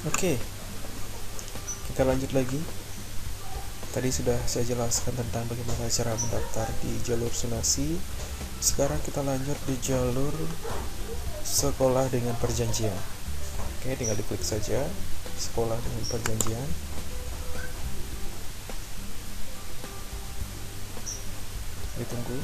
Oke, kita lanjut lagi. Tadi sudah saya jelaskan tentang bagaimana cara mendaftar di jalur zonasi. Sekarang kita lanjut di jalur sekolah dengan perjanjian. Oke, tinggal diklik saja sekolah dengan perjanjian. Ditunggu.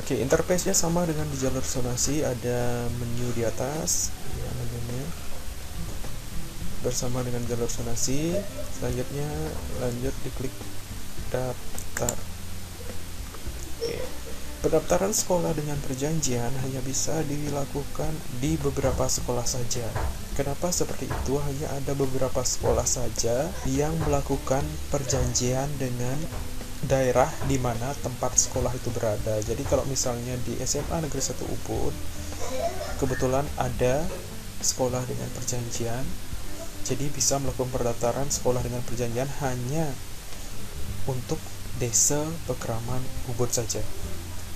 Oke, interface-nya sama dengan di jalur zonasi, ada menu di atas, ya, menunya bersama dengan jalur zonasi. Selanjutnya lanjut diklik daftar. Oke. Pendaftaran sekolah dengan perjanjian hanya bisa dilakukan di beberapa sekolah saja. Kenapa seperti itu? Hanya ada beberapa sekolah saja yang melakukan perjanjian dengan daerah di mana tempat sekolah itu berada. Jadi kalau misalnya di SMA Negeri 1 Ubud kebetulan ada sekolah dengan perjanjian, jadi bisa melakukan pendaftaran sekolah dengan perjanjian hanya untuk Desa Pekraman Ubud saja.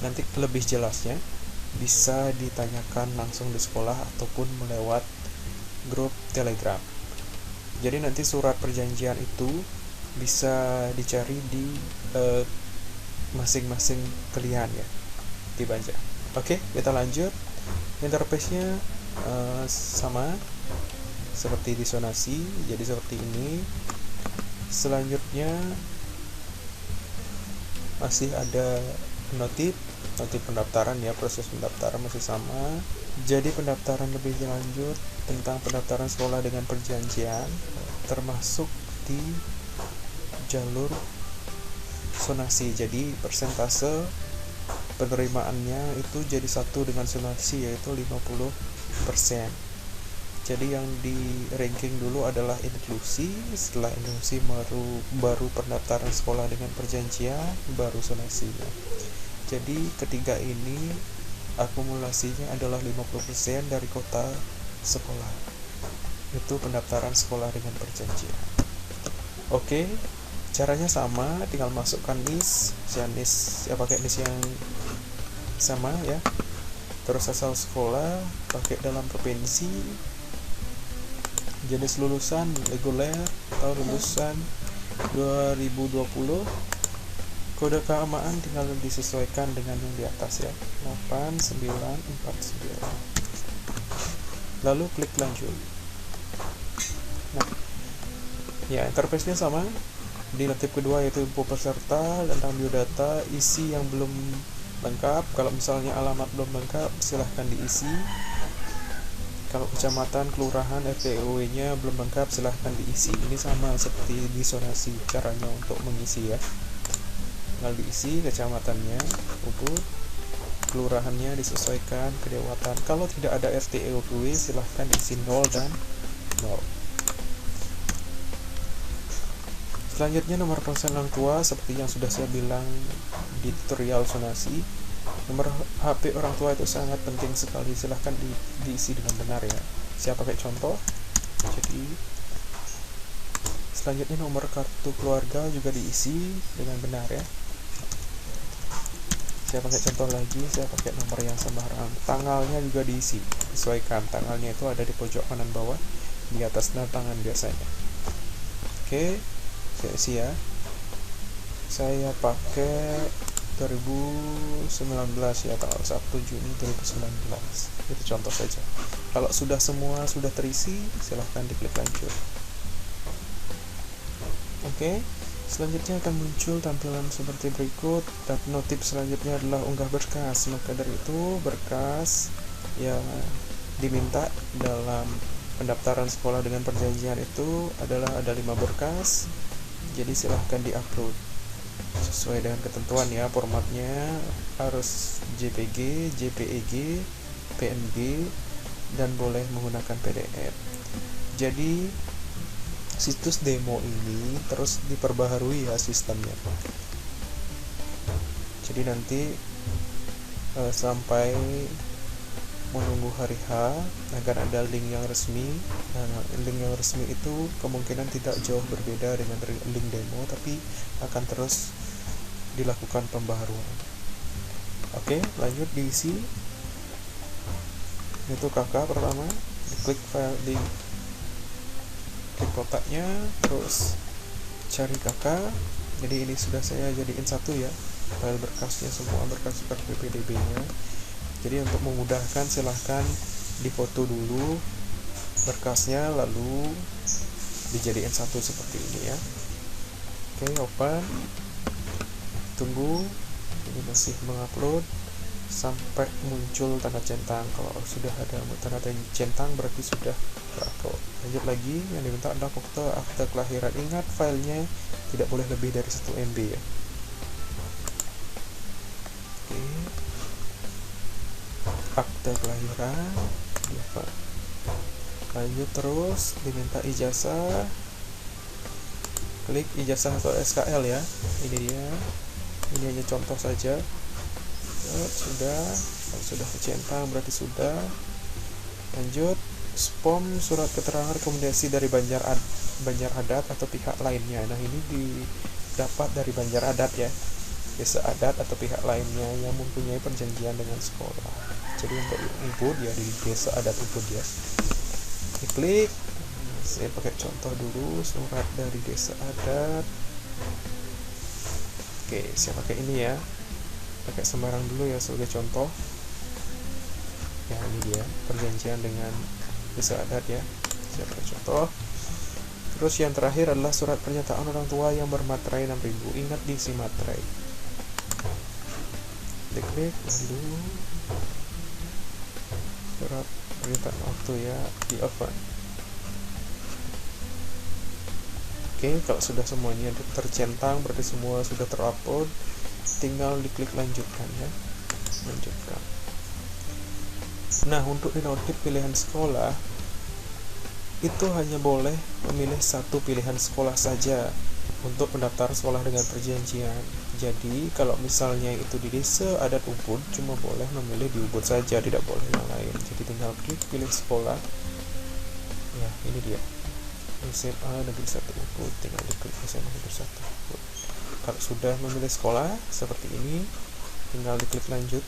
Nanti lebih jelasnya bisa ditanyakan langsung di sekolah ataupun melewat grup Telegram. Jadi nanti surat perjanjian itu bisa dicari di masing-masing pilihan ya, di Banjar. Oke, kita lanjut. Interface-nya sama seperti di zonasi, jadi seperti ini. Selanjutnya masih ada notif pendaftaran ya, proses pendaftaran masih sama. Jadi pendaftaran lebih lanjut tentang pendaftaran sekolah dengan perjanjian termasuk di jalur zonasi. Jadi persentase penerimaannya itu jadi satu dengan zonasi, yaitu 50%. Jadi yang di ranking dulu adalah inklusi, setelah inklusi baru pendaftaran sekolah dengan perjanjian, baru zonasinya. Jadi ketiga ini akumulasinya adalah 50% dari kota sekolah. Itu pendaftaran sekolah dengan perjanjian. Oke, caranya sama, tinggal masukkan NIS, ya pakai NIS yang sama ya. Terus asal sekolah pakai dalam provinsi, jenis lulusan reguler atau lulusan 2020. Kode keamanan tinggal disesuaikan dengan yang di atas ya, 8949. Lalu klik lanjut. Nah, ya interface-nya sama. Di notif kedua yaitu info peserta tentang biodata, isi yang belum lengkap. Kalau misalnya alamat belum lengkap, silahkan diisi. Kalau kecamatan, kelurahan, RT RW-nya belum lengkap, silahkan diisi. Ini sama seperti di zonasi caranya untuk mengisi ya. Tinggal diisi kecamatannya, Ubud, kelurahannya disesuaikan kedewatan. Kalau tidak ada RT RW, silahkan diisi 0 dan 0. Selanjutnya nomor ponsel orang tua, seperti yang sudah saya bilang di tutorial zonasi. Nomor HP orang tua itu sangat penting sekali, silahkan diisi dengan benar ya. Saya pakai contoh. Jadi selanjutnya nomor kartu keluarga juga diisi dengan benar ya. Saya pakai contoh lagi, saya pakai nomor yang sembarang. Tanggalnya juga diisi, sesuaikan. Tanggalnya itu ada di pojok kanan bawah, di atas tanda tangan biasanya. Oke, saya isi ya. Saya pakai 2019 ya, tanggal 1 Juni 2019. Itu contoh saja. Kalau semua sudah terisi, silahkan diklik lanjut. Oke, selanjutnya akan muncul tampilan seperti berikut. Dan notif selanjutnya adalah unggah berkas. Maka dari itu berkas yang diminta dalam pendaftaran sekolah dengan perjanjian itu adalah ada 5 berkas. Jadi silahkan diupload sesuai dengan ketentuan ya. Formatnya harus JPG, JPEG, PNG, dan boleh menggunakan PDF. Jadi situs demo ini terus diperbaharui ya sistemnya. Jadi nanti sampai menunggu hari H agar ada link yang resmi. Nah, link yang resmi itu kemungkinan tidak jauh berbeda dengan link demo, tapi akan terus dilakukan pembaharuan. Oke, lanjut diisi. Itu kakak pertama. diklik file, di klik kotaknya, terus cari kakak. Jadi ini sudah saya jadiin satu ya, file berkasnya, semua berkas PPDB nya. Jadi untuk memudahkan silahkan difoto dulu berkasnya, lalu dijadiin satu seperti ini ya. Oke, open, tunggu, ini masih mengupload sampai muncul tanda centang. Kalau sudah ada tanda centang berarti sudah terupload. Lanjut lagi, yang diminta adalah foto akte kelahiran. Ingat, filenya tidak boleh lebih dari 1 MB ya. Oke, akte kelahiran. Lanjut terus, diminta ijazah, klik ijazah atau SKL ya. Ini dia, ini hanya contoh saja. Sudah, kalau sudah kecentang berarti sudah. Lanjut, SPOM surat keterangan rekomendasi dari Banjar Adat atau pihak lainnya. Nah, ini didapat dari Banjar Adat ya, desa adat atau pihak lainnya yang mempunyai perjanjian dengan sekolah. Jadi untuk Ubud ya, di desa adat Ubud ya. Diklik, saya pakai contoh dulu, surat dari desa adat. Oke, saya pakai ini ya, pakai sembarang dulu ya sebagai contoh ya. Ini dia perjanjian dengan desa adat ya, saya pakai contoh. Terus yang terakhir adalah surat pernyataan orang tua yang bermaterai 6.000. Ingat diisi materai. Diklik, lalu surat pernyataan waktu ya, di open. Oke, kalau sudah semuanya tercentang berarti semua sudah terupload, tinggal diklik lanjutkan ya, lanjutkan. Nah, untuk dinotif pilihan sekolah itu hanya boleh memilih satu pilihan sekolah saja untuk pendaftar sekolah dengan perjanjian. Jadi kalau misalnya itu di desa adat Ubud, cuma boleh memilih di Ubud saja, tidak boleh yang lain. Jadi tinggal klik pilih sekolah ya. Ini dia, SMA Negeri 1 Ubud, tinggal diklik SMA Negeri 1 Ubud. Kalau sudah memilih sekolah seperti ini, tinggal diklik lanjut.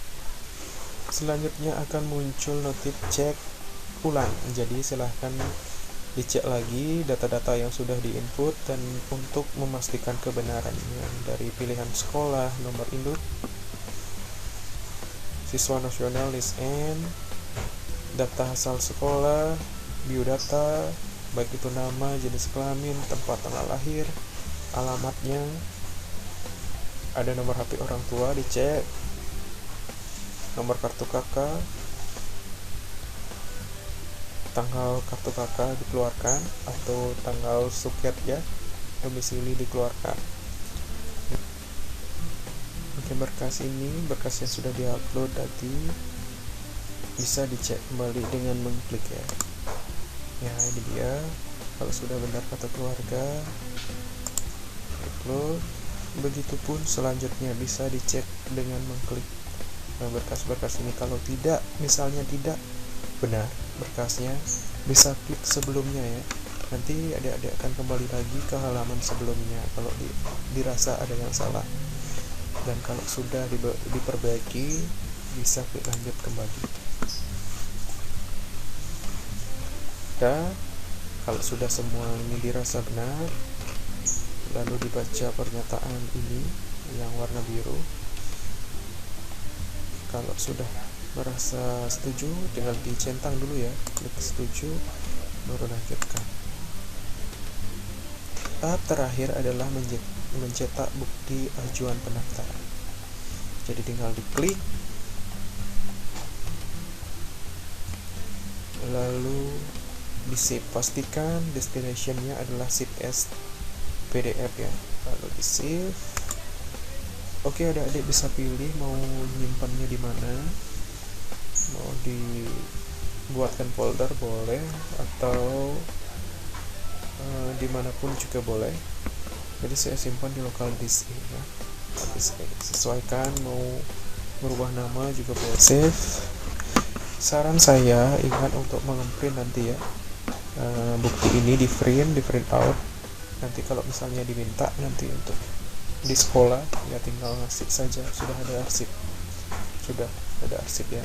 Selanjutnya akan muncul notif cek ulang. Jadi silahkan dicek lagi data-data yang sudah diinput dan untuk memastikan kebenarannya dari pilihan sekolah, nomor induk, siswa nasional list N, data asal sekolah, biodata, baik itu nama, jenis kelamin, tempat tanggal lahir, alamatnya, ada nomor HP orang tua dicek, nomor kartu kakak, tanggal kartu kakak dikeluarkan atau tanggal suket ya, domisili dikeluarkan. Oke, berkas ini, berkas yang sudah diupload tadi bisa dicek kembali dengan mengklik ya. Ya, ini dia. Kalau sudah benar kata keluarga, upload. Begitupun selanjutnya bisa dicek dengan mengklik. Nah, berkas-berkas ini kalau tidak, misalnya tidak benar berkasnya, bisa klik sebelumnya ya. Nanti adik-adik akan kembali lagi ke halaman sebelumnya kalau dirasa ada yang salah. Dan kalau sudah diperbaiki, bisa klik lanjut kembali. Dan kalau sudah semua ini dirasa benar, lalu dibaca pernyataan ini yang warna biru. Kalau sudah merasa setuju, tinggal dicentang dulu ya, klik setuju, baru lanjutkan. Tahap terakhir adalah mencetak bukti ajuan pendaftaran. Jadi tinggal diklik, lalu di-save. Pastikan destination-nya adalah zip as PDF ya, lalu di-save. Oke, adik-adik bisa pilih mau nyimpannya di mana. Mau dibuatkan folder boleh, atau dimanapun juga boleh. Jadi saya simpan di local disk ya. Sesuaikan, mau merubah nama juga boleh. Save. Saran saya, ingat untuk mengeprint nanti ya, bukti ini di print out. Nanti kalau misalnya diminta nanti untuk di sekolah ya, tinggal ngasih saja, sudah ada arsip ya.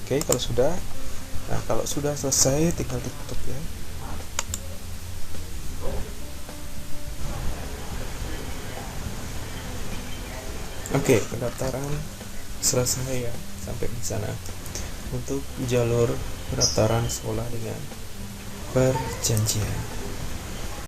Oke, kalau sudah, nah kalau sudah selesai tinggal ditutup ya. Oke, pendaftaran selesai ya, sampai di sana. Untuk jalur pendaftaran sekolah dengan perjanjian.